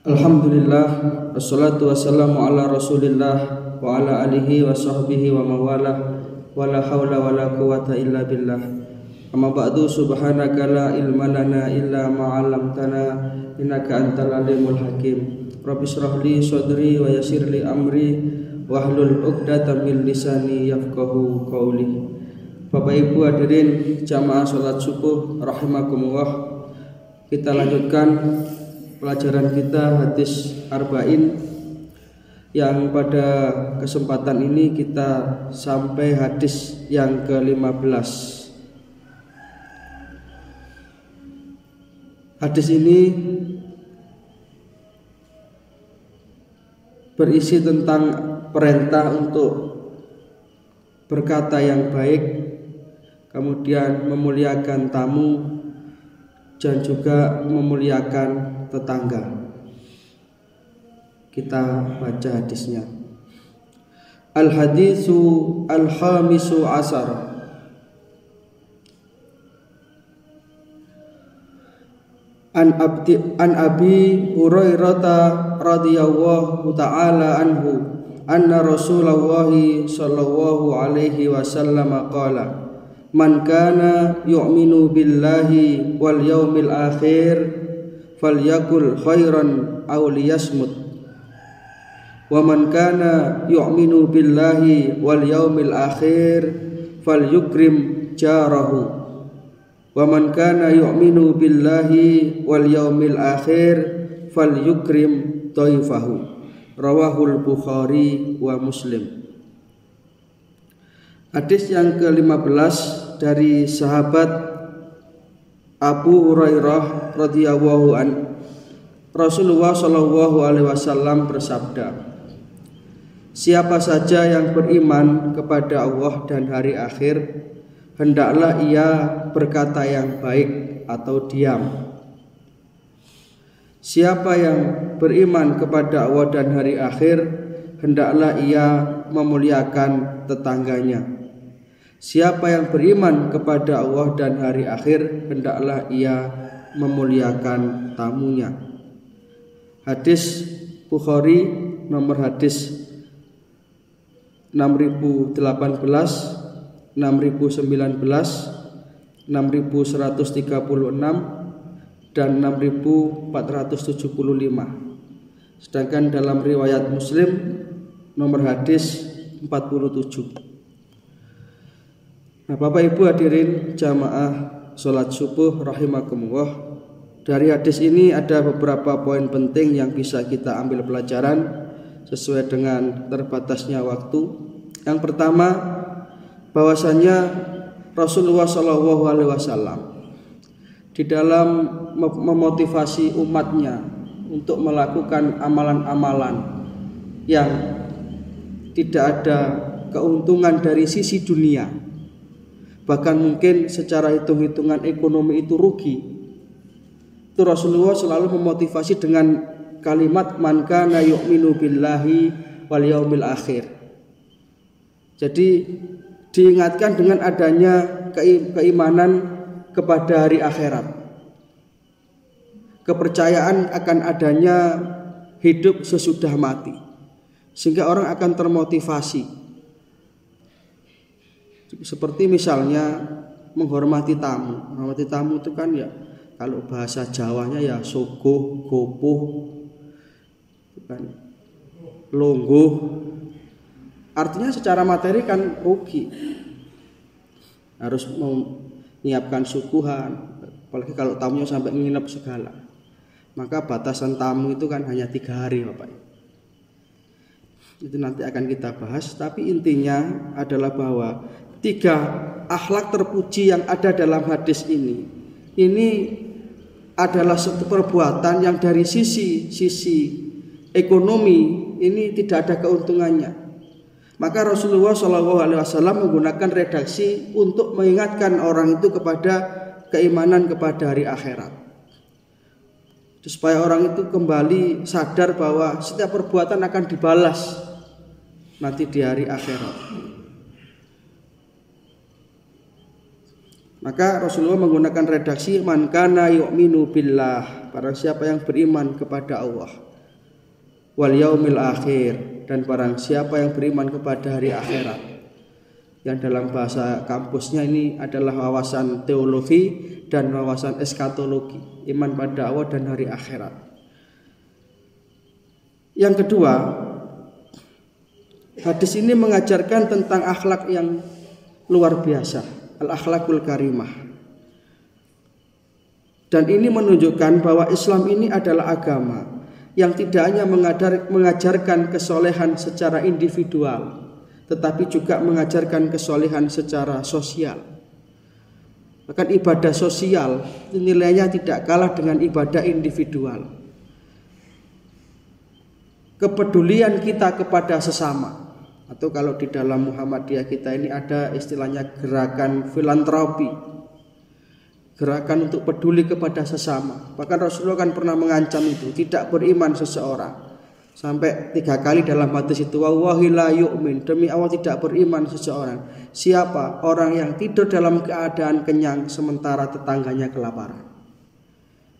Alhamdulillah, wassalatu wassalamu ala rasulillah wa ala alihi wa sahbihi wa mawalah wa la hawla wa la quwata illa billah. Amma ba'du, subhanaka la ilma lana illa ma'alamtana innaka antal alimul hakim. Rabbi shrah li sadri wa yassir li amri wahlul 'uqdatam min lisani yafqahu qawli. Bapak Ibu hadirin jamaah salat subuh rahimakumullah. Kita lanjutkan pelajaran kita hadis arba'in, yang pada kesempatan ini kita sampai hadis yang ke-15. Hadis ini berisi tentang perintah untuk berkata yang baik, kemudian memuliakan tamu dan juga memuliakan tetangga. Kita baca hadisnya. Al-hadisu al-khamisu asar. An Abi Hurairah radhiyallahu ta'ala anhu anna Rasulullah sallallahu alaihi wasallam qala: Man kana yu'minu billahi wal yaumil akhir falyakul khairan aw liyasmut. Wa man kana yu'minu billahi wal yaumil akhir falyukrim jarahu. Wa man kana yu'minu billahi wal yaumil akhir falyukrim dhaifahu. Rawahul Bukhari wa Muslim. Hadis yang ke-15 dari sahabat Abu Hurairah radhiyallahu an, Rasulullah sallallahu alaihi wasallam bersabda: Siapa saja yang beriman kepada Allah dan hari akhir, hendaklah ia berkata yang baik atau diam. Siapa yang beriman kepada Allah dan hari akhir, hendaklah ia memuliakan tetangganya. Siapa yang beriman kepada Allah dan hari akhir, hendaklah ia memuliakan tamunya. Hadis Bukhari nomor hadis 6018, 6019, 6136 dan 6475. Sedangkan dalam riwayat Muslim nomor hadis 47. Nah, Bapak Ibu hadirin jamaah sholat subuh rahimakumullah, dari hadis ini ada beberapa poin penting yang bisa kita ambil pelajaran sesuai dengan terbatasnya waktu. Yang pertama, bahwasanya Rasulullah SAW di dalam memotivasi umatnya untuk melakukan amalan-amalan yang tidak ada keuntungan dari sisi dunia, bahkan mungkin secara hitung-hitungan ekonomi itu rugi, itu Rasulullah selalu memotivasi dengan kalimat man kana yu'minu billahi wal yaumil akhir. Jadi diingatkan dengan adanya keimanan kepada hari akhirat, kepercayaan akan adanya hidup sesudah mati, sehingga orang akan termotivasi. Seperti misalnya menghormati tamu. Menghormati tamu itu kan ya, kalau bahasa Jawanya ya sogoh, gopoh, kan, longgoh. Artinya secara materi kan rugi, harus menyiapkan suguhan, apalagi kalau tamunya sampai nginep segala. Maka batasan tamu itu kan hanya 3 hari, Bapak. Itu nanti akan kita bahas. Tapi intinya adalah bahwa 3 akhlak terpuji yang ada dalam hadis ini adalah satu perbuatan yang dari sisi ekonomi ini tidak ada keuntungannya. Maka Rasulullah SAW menggunakan redaksi untuk mengingatkan orang itu kepada keimanan kepada hari akhirat, supaya orang itu kembali sadar bahwa setiap perbuatan akan dibalas nanti di hari akhirat. Maka Rasulullah menggunakan redaksi man kana yu'minu billah, barang siapa yang beriman kepada Allah. wal yaumil akhir, dan barang siapa yang beriman kepada hari akhirat, yang dalam bahasa kampusnya ini adalah wawasan teologi dan wawasan eskatologi, iman pada Allah dan hari akhirat. Yang kedua, hadis ini mengajarkan tentang akhlak yang luar biasa, al-akhlakul karimah. Dan ini menunjukkan bahwa Islam ini adalah agama yang tidak hanya mengajarkan kesolehan secara individual, tetapi juga mengajarkan kesolehan secara sosial. Bahkan ibadah sosial nilainya tidak kalah dengan ibadah individual. Kepedulian kita kepada sesama, atau kalau di dalam Muhammadiyah kita ini ada istilahnya gerakan filantropi, gerakan untuk peduli kepada sesama. Bahkan Rasulullah kan pernah mengancam itu, tidak beriman seseorang. Sampai 3 kali dalam hadis itu, wallahi la yu'min, demi Allah tidak beriman seseorang. Siapa? Orang yang tidur dalam keadaan kenyang sementara tetangganya kelaparan.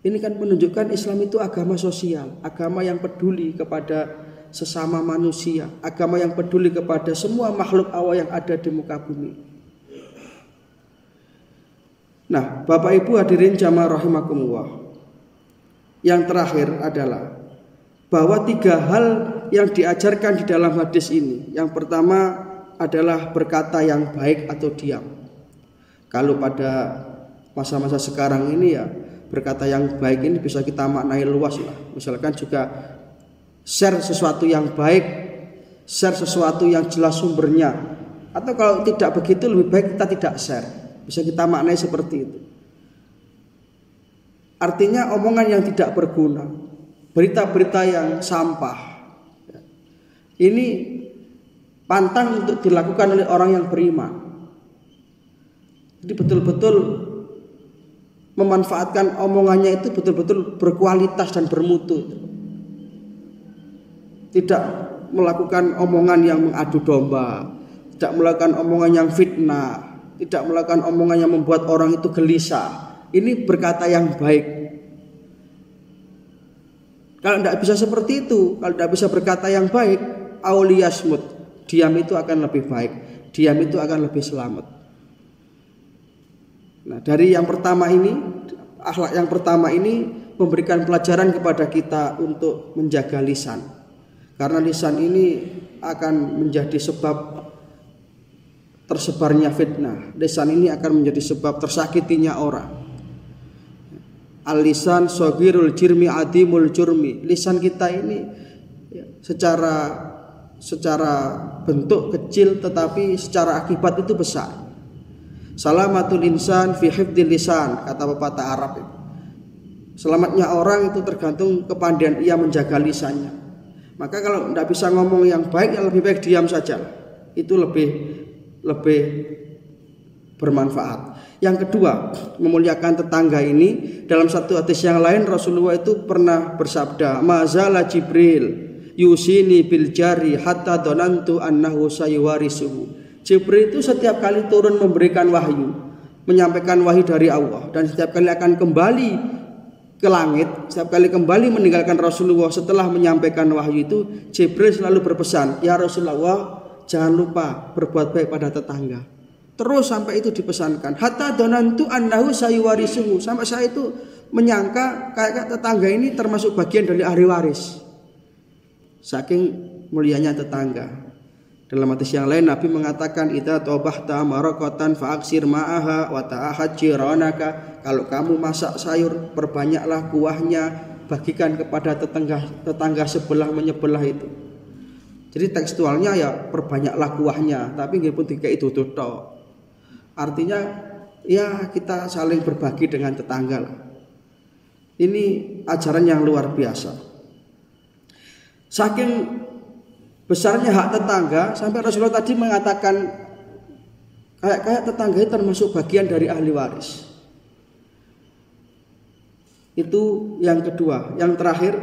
Ini kan menunjukkan Islam itu agama sosial, agama yang peduli kepada sesama manusia, agama yang peduli kepada semua makhluk Allah yang ada di muka bumi. Nah, Bapak Ibu hadirin jamaah rahimakumullah, yang terakhir adalah bahwa 3 hal yang diajarkan di dalam hadis ini. Yang pertama adalah berkata yang baik atau diam. Kalau pada masa-masa sekarang ini ya, berkata yang baik ini bisa kita maknai luas lah. Misalkan juga share sesuatu yang baik, share sesuatu yang jelas sumbernya. Atau kalau tidak begitu lebih baik kita tidak share. Bisa kita maknai seperti itu. Artinya omongan yang tidak berguna, berita-berita yang sampah, ini pantang untuk dilakukan oleh orang yang beriman. Jadi betul-betul memanfaatkan omongannya itu betul-betul berkualitas dan bermutu. Tidak melakukan omongan yang mengadu domba, tidak melakukan omongan yang fitnah, tidak melakukan omongan yang membuat orang itu gelisah. Ini berkata yang baik. Kalau tidak bisa seperti itu, kalau tidak bisa berkata yang baik, auliyasmut, diam itu akan lebih baik, diam itu akan lebih selamat. Nah, dari yang pertama ini, akhlak yang pertama ini memberikan pelajaran kepada kita untuk menjaga lisan. Karena lisan ini akan menjadi sebab tersebarnya fitnah. Lisan ini akan menjadi sebab tersakitinya orang. Al-lisan shogirul jirmi adimul jurmi. Lisan kita ini secara bentuk kecil tetapi secara akibat itu besar. Salamatul insan fi hifdzil lisan, kata pepatah Arab itu. Selamatnya orang itu tergantung kepandaian ia menjaga lisannya. Maka kalau tidak bisa ngomong yang baik, ya lebih baik diam saja. Itu lebih bermanfaat. Yang kedua, memuliakan tetangga ini. Dalam satu hadis yang lain Rasulullah itu pernah bersabda, mazala Jibril yusini bil jari hatta donantu annahu sayuwarisuhu. Jibril itu setiap kali turun memberikan wahyu, menyampaikan wahyu dari Allah, dan setiap kali akan kembali ke langit, setiap kali kembali meninggalkan Rasulullah setelah menyampaikan wahyu itu, Jibril selalu berpesan, ya Rasulullah, jangan lupa berbuat baik pada tetangga. Terus sampai itu dipesankan. Hatta donantu annahu sayuwarisuhu. Sampai saya itu menyangka kayak tetangga ini termasuk bagian dari ahli waris. Saking mulianya tetangga. Dalam hadis yang lain Nabi mengatakan, idza tabahta maraqatan fa'aksir ma'aha wa ta'ahad jiranaka. Kalau kamu masak sayur, perbanyaklah kuahnya, bagikan kepada tetangga sebelah menyebelah itu. Jadi tekstualnya ya perbanyaklah kuahnya, tapi nggih pun dikai itu tok. Artinya ya kita saling berbagi dengan tetangga lah. Ini ajaran yang luar biasa. Saking besarnya hak tetangga sampai Rasulullah tadi mengatakan kayak tetangga itu termasuk bagian dari ahli waris. Itu yang kedua. Yang terakhir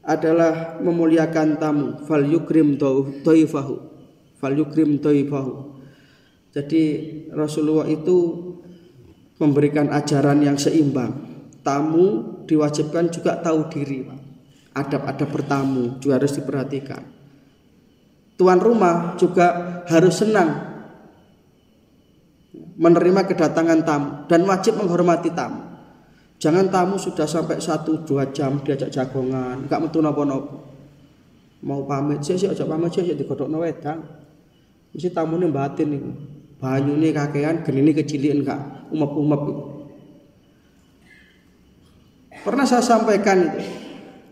adalah memuliakan tamu, fal yukrim dhaifahu, fal yukrim dhaifahu. Jadi Rasulullah itu memberikan ajaran yang seimbang. Tamu diwajibkan juga tahu diri, Pak. Adab-adab bertamu juga harus diperhatikan. Tuan rumah juga harus senang menerima kedatangan tamu dan wajib menghormati tamu. Jangan tamu sudah sampai 1-2 jam diajak jagongan, enggak metu napa-napa. Mau pamit sih aja pamit sih digodhokno wedang. Mesti tamune batin niku. Banyune kakean, genine keciliken enggak umep-umep. Pernah saya sampaikan itu.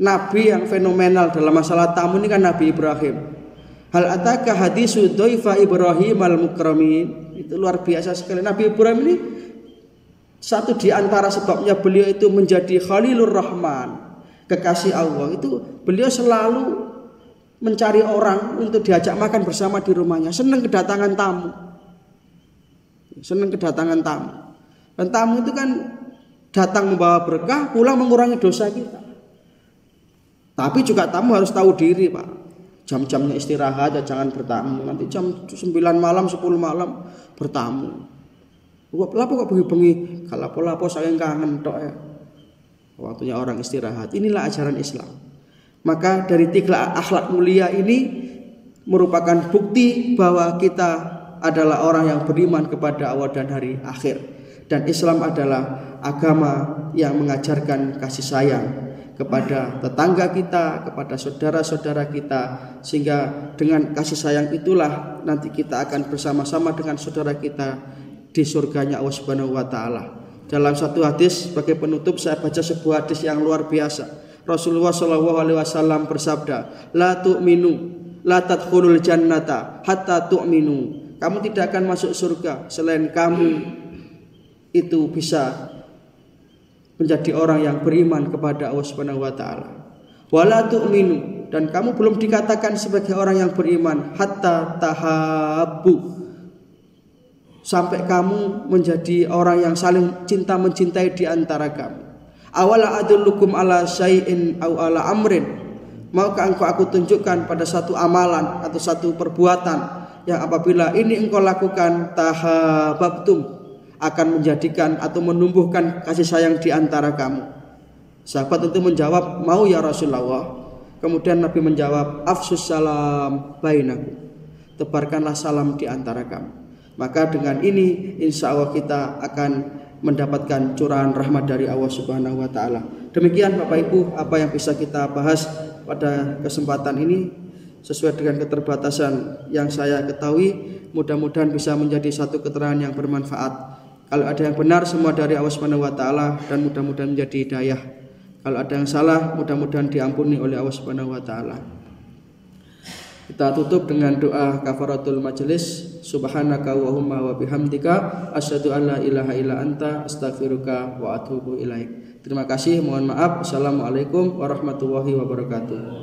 Nabi yang fenomenal dalam masalah tamu ini kan Nabi Ibrahim. Hal ataka hadisu dhaifa Ibrahim al-mukramin. Itu luar biasa sekali. Nabi Ibrahim ini satu di antara sebabnya beliau itu menjadi Khalilur Rahman, kekasih Allah. Itu beliau selalu mencari orang untuk diajak makan bersama di rumahnya. Senang kedatangan tamu. Senang kedatangan tamu. Dan tamu itu kan datang membawa berkah, pulang mengurangi dosa kita. Tapi juga tamu harus tahu diri, Pak. Jam-jamnya istirahat ya jangan bertamu. Nanti jam 9 malam, 10 malam bertamu. Lapo kok bengi-bengi kalapo-lapo saya kangen tok ya. Waktunya orang istirahat. Inilah ajaran Islam. Maka dari 3 akhlak mulia ini merupakan bukti bahwa kita adalah orang yang beriman kepada Allah dan hari akhir. Dan Islam adalah agama yang mengajarkan kasih sayang kepada tetangga kita, kepada saudara-saudara kita, sehingga dengan kasih sayang itulah nanti kita akan bersama-sama dengan saudara kita di surganya Allah Subhanahu wa taala. Dalam satu hadis sebagai penutup saya baca sebuah hadis yang luar biasa. Rasulullah Shallallahu alaihi wasallam bersabda, "La tu'minu, la tadkhulul jannata hatta tu'minu." Kamu tidak akan masuk surga selain kamu itu bisa menjadi orang yang beriman kepada Allah Subhanahu wa taala. Wala tu'minu, dan kamu belum dikatakan sebagai orang yang beriman hatta tahabbu, sampai kamu menjadi orang yang saling cinta mencintai di antara kamu. Awala adullukum ala syai'in aw ala amrin, maukah engkau aku tunjukkan pada satu amalan atau satu perbuatan yang apabila ini engkau lakukan tahabbtum, akan menjadikan atau menumbuhkan kasih sayang di antara kamu. Sahabat itu menjawab, mau ya Rasulullah. Kemudian Nabi menjawab, afsus salam bainakum, tebarkanlah salam di antara kamu. Maka dengan ini insya Allah kita akan mendapatkan curahan rahmat dari Allah Subhanahu wa taala. Demikian Bapak Ibu apa yang bisa kita bahas pada kesempatan ini sesuai dengan keterbatasan yang saya ketahui. Mudah-mudahan bisa menjadi satu keterangan yang bermanfaat. Kalau ada yang benar semua dari Allah Subhanahu wa taala dan mudah-mudahan menjadi hidayah. Kalau ada yang salah mudah-mudahan diampuni oleh Allah Subhanahu wa taala. Kita tutup dengan doa kafaratul majelis. Subhanaka Allahumma wa bihamdika asyhadu an la ilaha illa anta astaghfiruka wa atubu ilaik. Terima kasih, mohon maaf. Assalamualaikum warahmatullahi wabarakatuh.